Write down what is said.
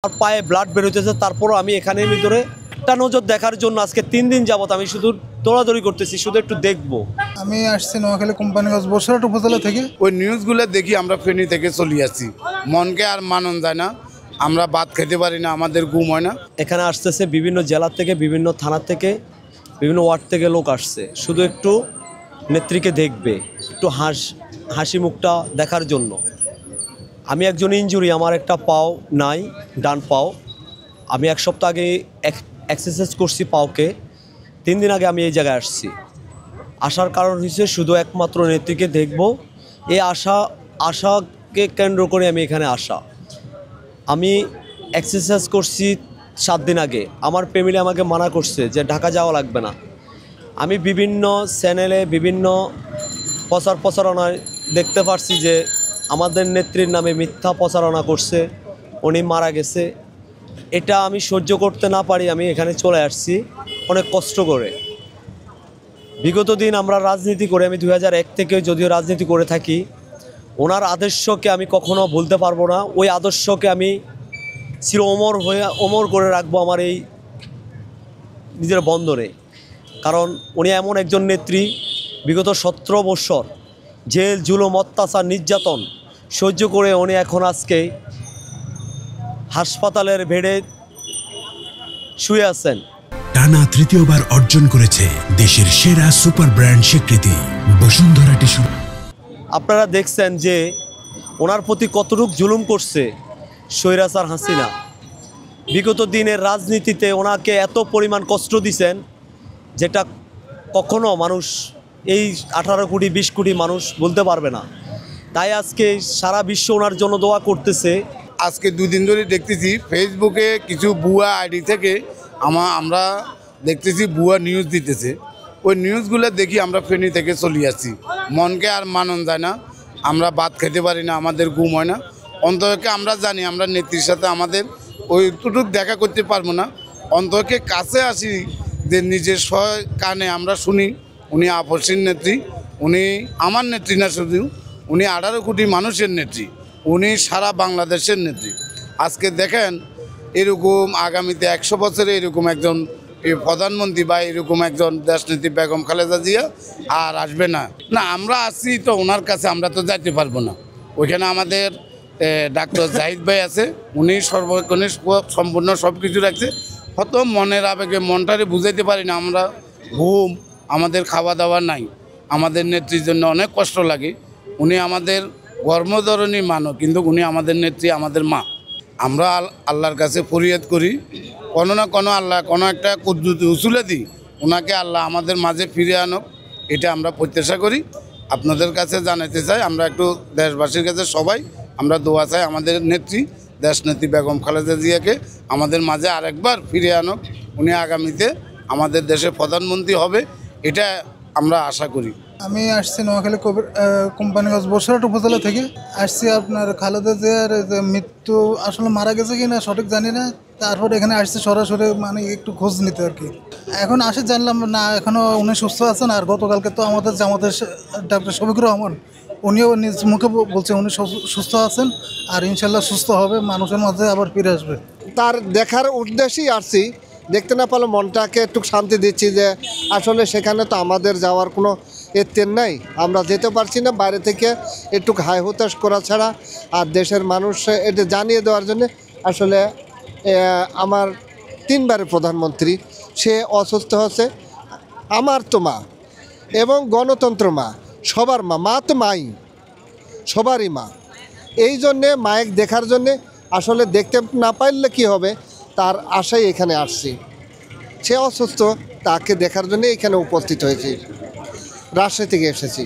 আর পায়ে ব্লাড বেরোতেছে, তারপরও আমি এখানের ভিতরে একটা নজর দেখার জন্য আজকে 3 দিন যাবত আমি শুধু দৌড়াদৌড়ি করতেছি, শুধু একটু দেখবো। আমি আসছি নোয়াখালী কোম্পানিগঞ্জ বসিরহাট উপজেলা থেকে। ওই নিউজগুলো দেখি আমরা ফেনী থেকে চলে আসছি, মনকে আর মানন যায় না, আমরা ভাত খেতে পারি না, আমাদের ঘুম হয় না। এখানে আসতেছে বিভিন্ন জেলা থেকে, বিভিন্ন থানা থেকে, বিভিন্ন ওয়ার্ড থেকে লোক আসছে শুধু একটু নেত্রীকে দেখবে, একটু হাসি মুখটা দেখার জন্য। আমি একজন ইনজুরি, আমার একটা পাও নাই, ডান পাও। আমি 1 সপ্তাহ আগে এক্সারসাইজ করছি পাওকে, 3 দিন আগে আমি এই জায়গায় আসছি। আসার কারণ হচ্ছে শুধু একমাত্র নেত্রীকে দেখব, এই আশাকে কেন্দ্র করে আমি এখানে আসা। আমি এক্সারসাইজ করছি 7 দিন আগে, আমার ফ্যামিলি আমাকে মানা করছে যে ঢাকা যাওয়া লাগবে না। আমি বিভিন্ন চ্যানেলে বিভিন্ন প্রচারণায় দেখতে পারছি যে আমাদের নেত্রীর নামে মিথ্যা প্রচারণা করছে, উনি মারা গেছে। এটা আমি সহ্য করতে না পারি আমি এখানে চলে আসছি অনেক কষ্ট করে। বিগত দিন আমরা রাজনীতি করে, আমি 2001 থেকে যদিও রাজনীতি করে থাকি, ওনার আদর্শকে আমি কখনো ভুলতে পারবো না। ওই আদর্শকে আমি চির অমর করে রাখবো আমার এই নিজের বন্দরে। কারণ উনি এমন একজন নেত্রী, বিগত 17 বছর জেল, জুলুম, অত্যাচার, নির্যাতন সহ্য করে উনি এখন আজকে হাসপাতালের বেডে শুয়ে আছেন। টানা তৃতীয়বার অর্জন করেছে দেশের সেরা সুপার ব্র্যান্ড স্বীকৃতি বসুন্ধরা টিস্যু। আপনারা দেখছেন যে ওনার প্রতি কতটুকু জুলুম করছে স্বৈরাচার হাসিনা। বিগত দিনের রাজনীতিতে ওনাকে এত পরিমাণ কষ্ট দিয়েছেন যেটা কখনো মানুষ, এই 18 কোটি 20 কোটি মানুষ বলতে পারবে না। তাই আজকে সারা বিশ্ব ওনার জন্য দোয়া করতেছে। আজকে 2 দিন ধরে দেখতেছি ফেসবুকে কিছু ভুয়া আইডি থেকে আমরা দেখতেছি ভুয়া নিউজ দিতেছে। ওই নিউজগুলো দেখি আমরা ফেনী থেকে চলে আসছি, মনকে আর মানন যায় না, আমরা ভাত খেতে পারি না, আমাদের ঘুম হয় না। অন্তরকে আমরা জানি আমরা নেত্রীর সাথে আমাদের ওইটুক দেখা করতে পারবো না, অন্তরকে কাছে আসি যে নিজের কানে আমরা শুনি উনি আপসীর নেত্রী, উনি আমার নেত্রী না, শুধু উনি 18 কোটি মানুষের নেত্রী, উনি সারা বাংলাদেশের নেত্রী। আজকে দেখেন এরকম আগামীতে 100 বছরে এরকম একজন প্রধানমন্ত্রী বা এরকম একজন দেশনেত্রী বেগম খালেদা জিয়া আর আসবে না। না, আমরা আসছি তো ওনার কাছে, আমরা তো যাইতে পারবো না। ওইখানে আমাদের ডাক্তার জাহিদ ভাই আছে, উনি সর্বক্ষণে সম্পূর্ণ সব কিছু রাখছে। হয়তো মনের আবেগে মনটারে বুঝাইতে পারি না, আমরা ঘুম, আমাদের খাওয়া দাওয়া নাই, আমাদের নেত্রীর জন্য অনেক কষ্ট লাগে। উনি আমাদের গর্ভধারণী মানব, কিন্তু উনি আমাদের নেত্রী, আমাদের মা। আমরা আল্লাহর কাছে ফরিয়াদ করি, কোনো না কোনো আল্লাহ কোনো একটা কুদরতি উসুলে দিই, ওনাকে আল্লাহ আমাদের মাঝে ফিরে আনুক, এটা আমরা প্রত্যাশা করি। আপনাদের কাছে জানাতে চাই, আমরা একটু দেশবাসীর কাছে সবাই আমরা দোয়া চাই আমাদের নেত্রী দেশনেত্রী বেগম খালেদা জিয়াকে আমাদের মাঝে আরেকবার ফিরে আনুক। উনি আগামীতে আমাদের দেশের প্রধানমন্ত্রী হবে, এটা আমরা আশা করি। আমি আসছি নোয়াখালী কোম্পানিগঞ্জ বসিরহাট উপজেলা থেকে আসছি। আপনার খালেদা জিয়ার যে মৃত্যু আসলে মারা গেছে কিনা সঠিক জানি না, তারপর এখানে আসছি সরাসরি মানে একটু খোঁজ নিতে আর কি। এখন আসে জানলাম না এখনও উনি সুস্থ আছেন। আর গতকালকে তো আমাদের জামাতের ডাক্তার শফিকুর রহমান উনিও নিজ মুখে বলছে উনি সুস্থ আছেন আর ইনশাল্লাহ সুস্থ হবে, মানুষের মাঝে আবার ফিরে আসবে। তার দেখার উদ্দেশ্যেই আসছি, দেখতে না পারলে মনটাকে একটু শান্তি দিচ্ছি যে আসলে সেখানে তো আমাদের যাওয়ার কোনো এতের নাই, আমরা যেতে পারছি না বাইরে থেকে একটু হাই হতাশ করা ছাড়া। আর দেশের মানুষ এটা জানিয়ে দেওয়ার জন্য আসলে আমার 3 বারের প্রধানমন্ত্রী সে অসুস্থ হচ্ছে, আমার তো মা এবং গণতন্ত্র মা, সবার মা, মা তো মাই, সবারই মা। এই জন্যে মায়ের দেখার জন্যে আসলে দেখতে না পারলে কি হবে তার আশায় এখানে আসছি। সে অসুস্থ, তাকে দেখার জন্য এখানে উপস্থিত হয়েছি, রাজশাহী থেকে এসেছি।